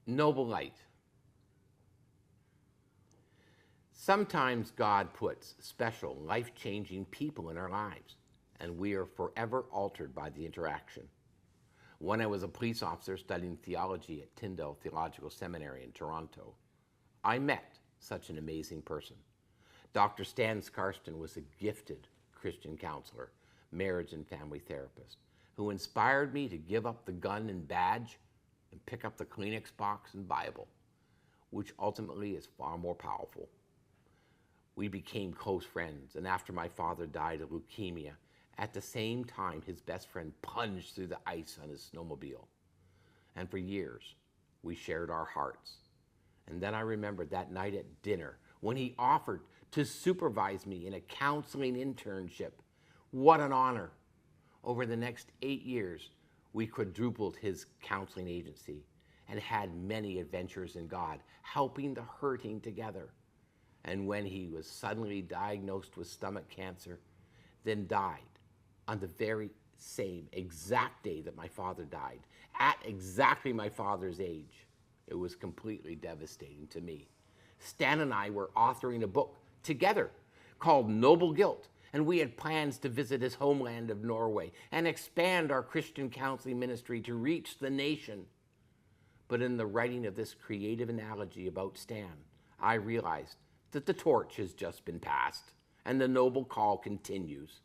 Noble light. Sometimes God puts special, life-changing people in our lives, and we are forever altered by the interaction. When I was a police officer studying theology at Tyndale Theological Seminary in Toronto, I met such an amazing person. Dr. Stan Skarston was a gifted Christian counselor, marriage and family therapist, who inspired me to give up the gun and badge and pick up the Kleenex box and Bible, which ultimately is far more powerful. We became close friends, and after my father died of leukemia, at the same time his best friend plunged through the ice on his snowmobile. And for years, we shared our hearts. And then I remembered that night at dinner when he offered to supervise me in a counseling internship. What an honor. Over the next 8 years, we quadrupled his counseling agency and had many adventures in God, helping the hurting together. And when he was suddenly diagnosed with stomach cancer, then died on the very same exact day that my father died, at exactly my father's age, it was completely devastating to me. Stan and I were authoring a book together called Noble Guilt, and we had plans to visit his homeland of Norway and expand our Christian counseling ministry to reach the nation. But in the writing of this creative analogy about Stan, I realized that the torch has just been passed and the noble call continues.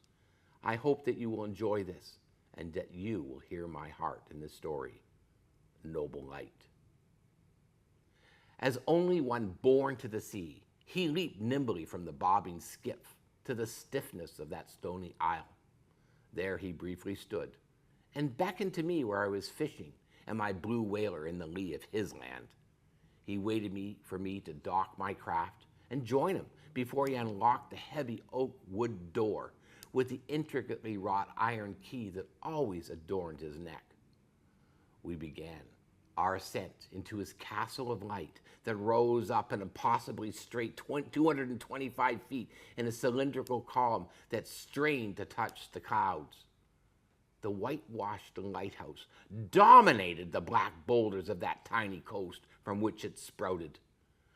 I hope that you will enjoy this and that you will hear my heart in this story. Noble light. As only one born to the sea, he leaped nimbly from the bobbing skiff to the stiffness of that stony isle. There he briefly stood and beckoned to me where I was fishing and my blue whaler in the lee of his land. He waited for me to dock my craft and join him before he unlocked the heavy oak wood door with the intricately wrought iron key that always adorned his neck. We began our ascent into his castle of light that rose up an impossibly straight 225 feet in a cylindrical column that strained to touch the clouds. The whitewashed lighthouse dominated the black boulders of that tiny coast from which it sprouted.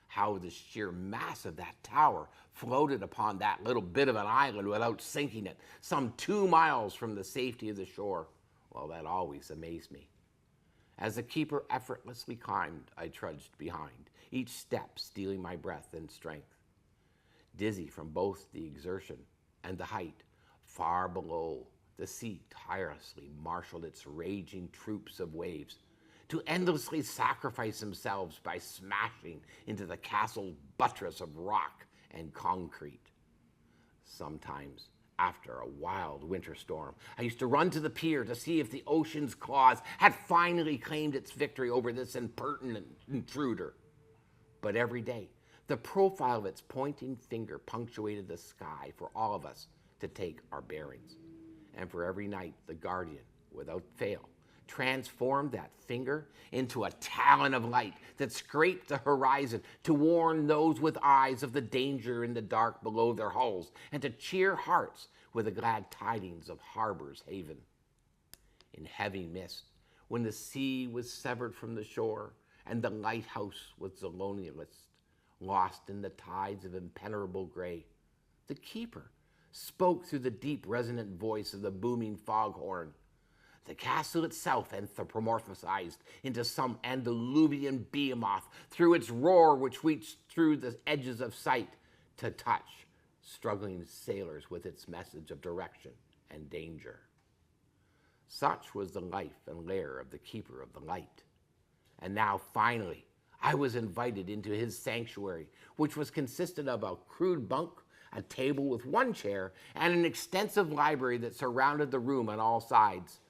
How the sheer mass of that tower floated upon that little bit of an island without sinking it, some 2 miles from the safety of the shore, well, that always amazed me. As the keeper effortlessly climbed, I trudged behind, each step stealing my breath and strength. Dizzy from both the exertion and the height, far below, the sea tirelessly marshaled its raging troops of waves to endlessly sacrifice themselves by smashing into the castle's buttress of rock and concrete. Sometimes, after a wild winter storm, I used to run to the pier to see if the ocean's claws had finally claimed its victory over this impertinent intruder. But every day, the profile of its pointing finger punctuated the sky for all of us to take our bearings. And for every night, the guardian, without fail, transformed that finger into a talon of light that scraped the horizon to warn those with eyes of the danger in the dark below their hulls and to cheer hearts with the glad tidings of harbor's haven. In heavy mist, when the sea was severed from the shore and the lighthouse was the loneliest, lost in the tides of impenetrable gray, the keeper spoke through the deep resonant voice of the booming foghorn. The castle itself anthropomorphized into some antediluvian behemoth through its roar which reached through the edges of sight to touch struggling sailors with its message of direction and danger. Such was the life and lair of the keeper of the light. And now, finally, I was invited into his sanctuary, which was consisted of a crude bunk, a table with one chair, and an extensive library that surrounded the room on all sides.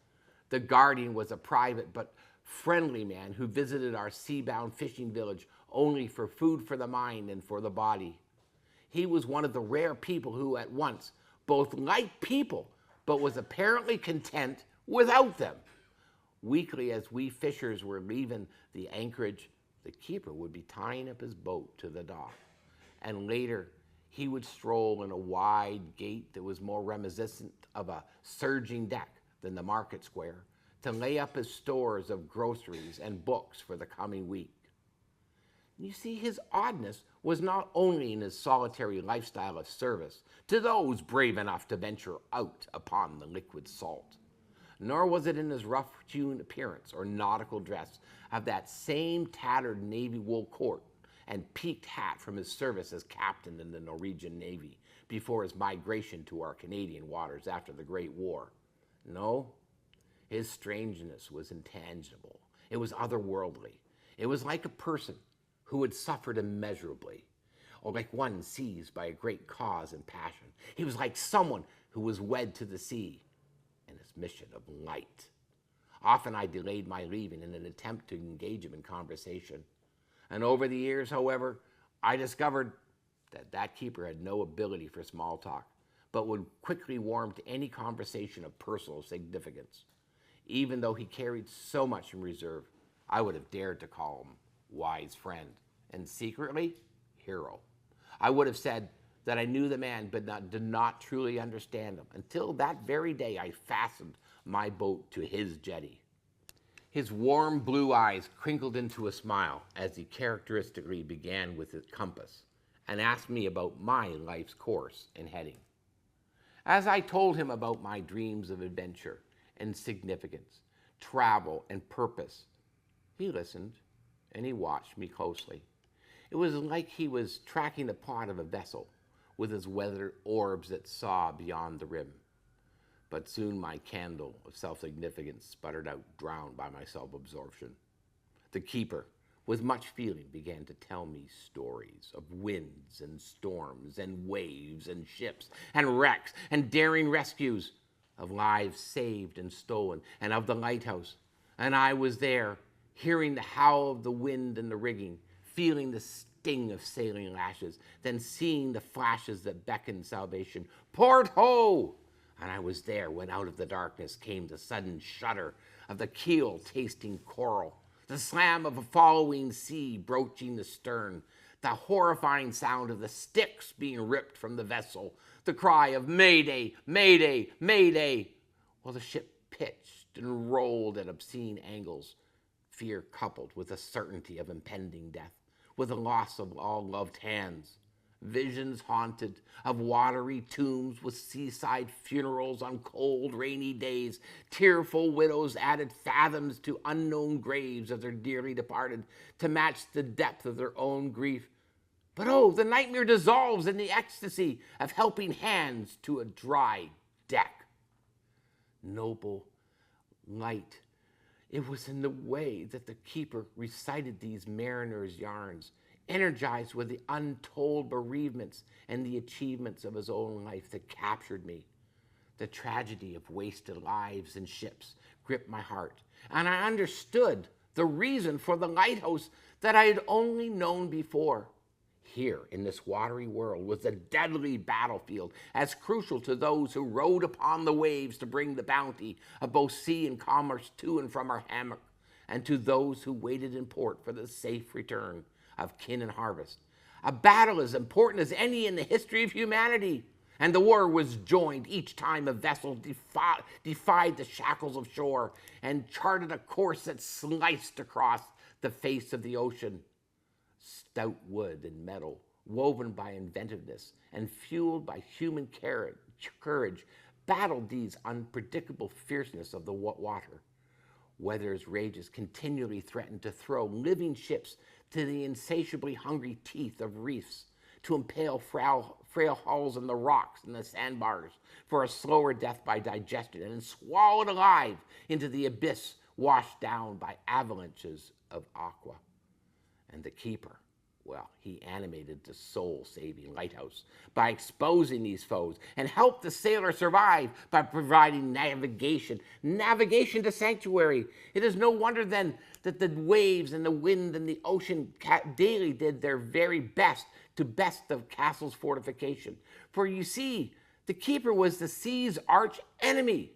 The guardian was a private but friendly man who visited our sea-bound fishing village only for food for the mind and for the body. He was one of the rare people who at once both liked people but was apparently content without them. Weekly, as we fishers were leaving the anchorage, the keeper would be tying up his boat to the dock. And later, he would stroll in a wide gate that was more reminiscent of a surging deck than the market square to lay up his stores of groceries and books for the coming week. You see, his oddness was not only in his solitary lifestyle of service to those brave enough to venture out upon the liquid salt, nor was it in his rough-hewn appearance or nautical dress of that same tattered navy wool coat and peaked hat from his service as captain in the Norwegian Navy before his migration to our Canadian waters after the Great War. No, his strangeness was intangible. It was otherworldly. It was like a person who had suffered immeasurably, or like one seized by a great cause and passion. He was like someone who was wed to the sea and his mission of light. Often I delayed my leaving in an attempt to engage him in conversation. And over the years, however, I discovered that keeper had no ability for small talk, but would quickly warm to any conversation of personal significance. Even though he carried so much in reserve, I would have dared to call him wise friend, and secretly, hero. I would have said that I knew the man, but did not truly understand him, until that very day I fastened my boat to his jetty. His warm blue eyes crinkled into a smile as he characteristically began with his compass and asked me about my life's course and heading. As I told him about my dreams of adventure and significance, travel and purpose, he listened and he watched me closely. It was like he was tracking the plot of a vessel with his weathered orbs that saw beyond the rim. But soon my candle of self-significance sputtered out, drowned by my self-absorption. The keeper, with much feeling, began to tell me stories of winds and storms and waves and ships and wrecks and daring rescues, of lives saved and stolen, and of the lighthouse. And I was there, hearing the howl of the wind in the rigging, feeling the sting of sailing lashes, then seeing the flashes that beckoned salvation. Port ho! And I was there when out of the darkness came the sudden shudder of the keel tasting coral, the slam of a following sea broaching the stern, the horrifying sound of the sticks being ripped from the vessel, the cry of Mayday, Mayday, Mayday, while the ship pitched and rolled at obscene angles, fear coupled with the certainty of impending death, with the loss of all loved hands. Visions haunted of watery tombs with seaside funerals on cold, rainy days. Tearful widows added fathoms to unknown graves of their dearly departed to match the depth of their own grief. But oh, the nightmare dissolves in the ecstasy of helping hands to a dry deck. Noble light. It was in the way that the keeper recited these mariners' yarns, energized with the untold bereavements and the achievements of his own life, that captured me. The tragedy of wasted lives and ships gripped my heart, and I understood the reason for the lighthouse that I had only known before. Here in this watery world was a deadly battlefield, as crucial to those who rode upon the waves to bring the bounty of both sea and commerce to and from our hammock, and to those who waited in port for the safe return of kin and harvest. A battle as important as any in the history of humanity. And the war was joined each time a vessel defied the shackles of shore and charted a course that sliced across the face of the ocean. Stout wood and metal, woven by inventiveness and fueled by human courage, battled these unpredictable fierceness of the water. Weather's rages continually threatened to throw living ships to the insatiably hungry teeth of reefs, to impale frail hulls in the rocks and the sandbars for a slower death by digestion, and swallowed alive into the abyss washed down by avalanches of aqua. And the keeper, well, he animated the soul-saving lighthouse by exposing these foes and helped the sailor survive by providing navigation to sanctuary. It is no wonder then that the waves and the wind and the ocean daily did their very best to best the castle's fortification. For you see, the keeper was the sea's arch enemy.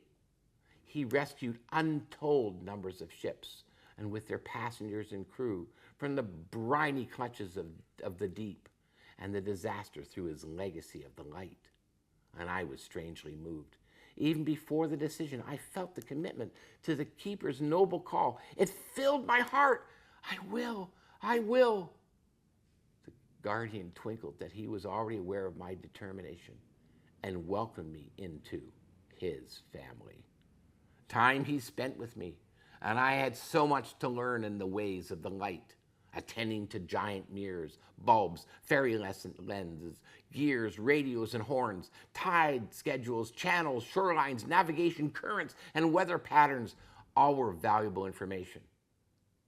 He rescued untold numbers of ships, and with their passengers and crew, from the briny clutches of the deep and the disaster through his legacy of the light. And I was strangely moved. Even before the decision, I felt the commitment to the keeper's noble call. It filled my heart. I will. guardian twinkled that he was already aware of my determination and welcomed me into his family. Time he spent with me, and I had so much to learn in the ways of the light, attending to giant mirrors, bulbs, fairy lenses, gears, radios, and horns, tide schedules, channels, shorelines, navigation, currents, and weather patterns. All were valuable information.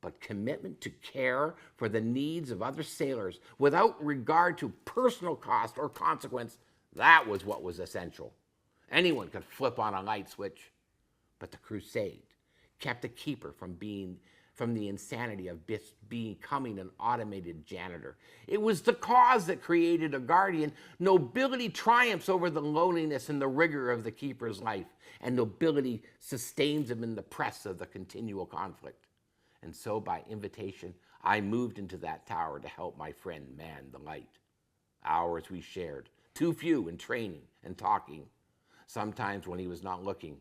But commitment to care for the needs of other sailors without regard to personal cost or consequence, that was what was essential. Anyone could flip on a light switch, but the crusade kept the keeper from the insanity of becoming an automated janitor. It was the cause that created a guardian. Nobility triumphs over the loneliness and the rigor of the keeper's life, and nobility sustains him in the press of the continual conflict. And so, by invitation, I moved into that tower to help my friend man the light. Hours we shared, too few in training and talking. Sometimes when he was not looking,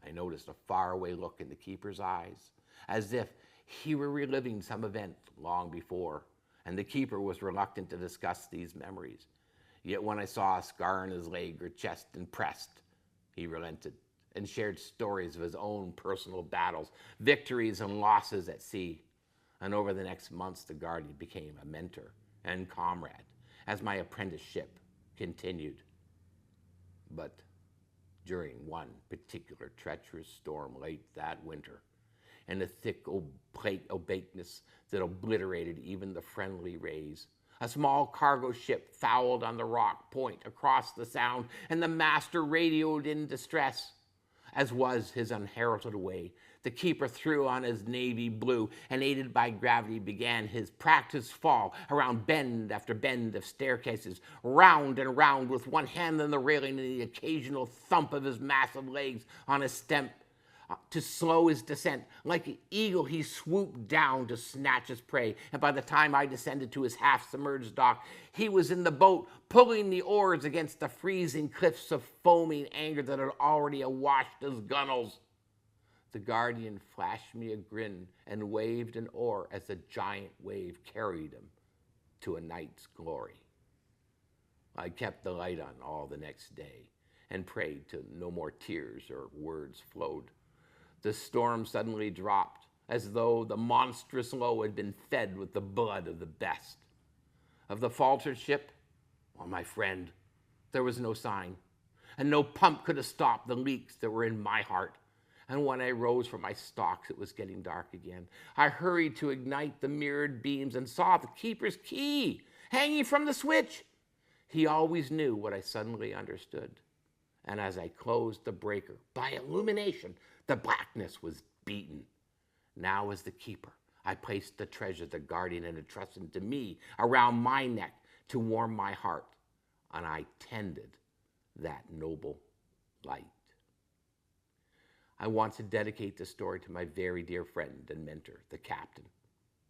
I noticed a faraway look in the keeper's eyes, as if he were reliving some event long before, and the keeper was reluctant to discuss these memories. Yet when I saw a scar on his leg or chest and pressed, he relented and shared stories of his own personal battles, victories and losses at sea. And over the next months, the guardian became a mentor and comrade as my apprenticeship continued. But during one particular treacherous storm late that winter, and a thick opaqueness that obliterated even the friendly rays, a small cargo ship fouled on the rock point across the sound, and the master radioed in distress. As was his unheralded way, the keeper threw on his navy blue and, aided by gravity, began his practice fall around bend after bend of staircases, round and round, with one hand on the railing and the occasional thump of his massive legs on his stem to slow his descent. Like an eagle, he swooped down to snatch his prey, and by the time I descended to his half-submerged dock, he was in the boat, pulling the oars against the freezing cliffs of foaming anger that had already awashed his gunwales. The guardian flashed me a grin and waved an oar as the giant wave carried him to a night's glory. I kept the light on all the next day and prayed till no more tears or words flowed. The storm suddenly dropped, as though the monstrous low had been fed with the blood of the best. Of the faltered ship, well, my friend, there was no sign, and no pump could have stopped the leaks that were in my heart. And when I rose from my stocks, it was getting dark again. I hurried to ignite the mirrored beams and saw the keeper's key hanging from the switch. He always knew what I suddenly understood. And as I closed the breaker, by illumination, the blackness was beaten. Now, as the keeper, I placed the treasure the guardian had entrusted to me around my neck to warm my heart, and I tended that noble light. I want to dedicate this story to my very dear friend and mentor, the captain,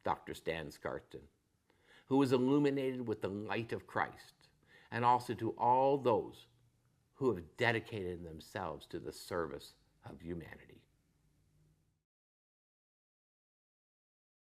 Dr. Stan Scarton, who was illuminated with the light of Christ, and also to all those who have dedicated themselves to the service of humanity.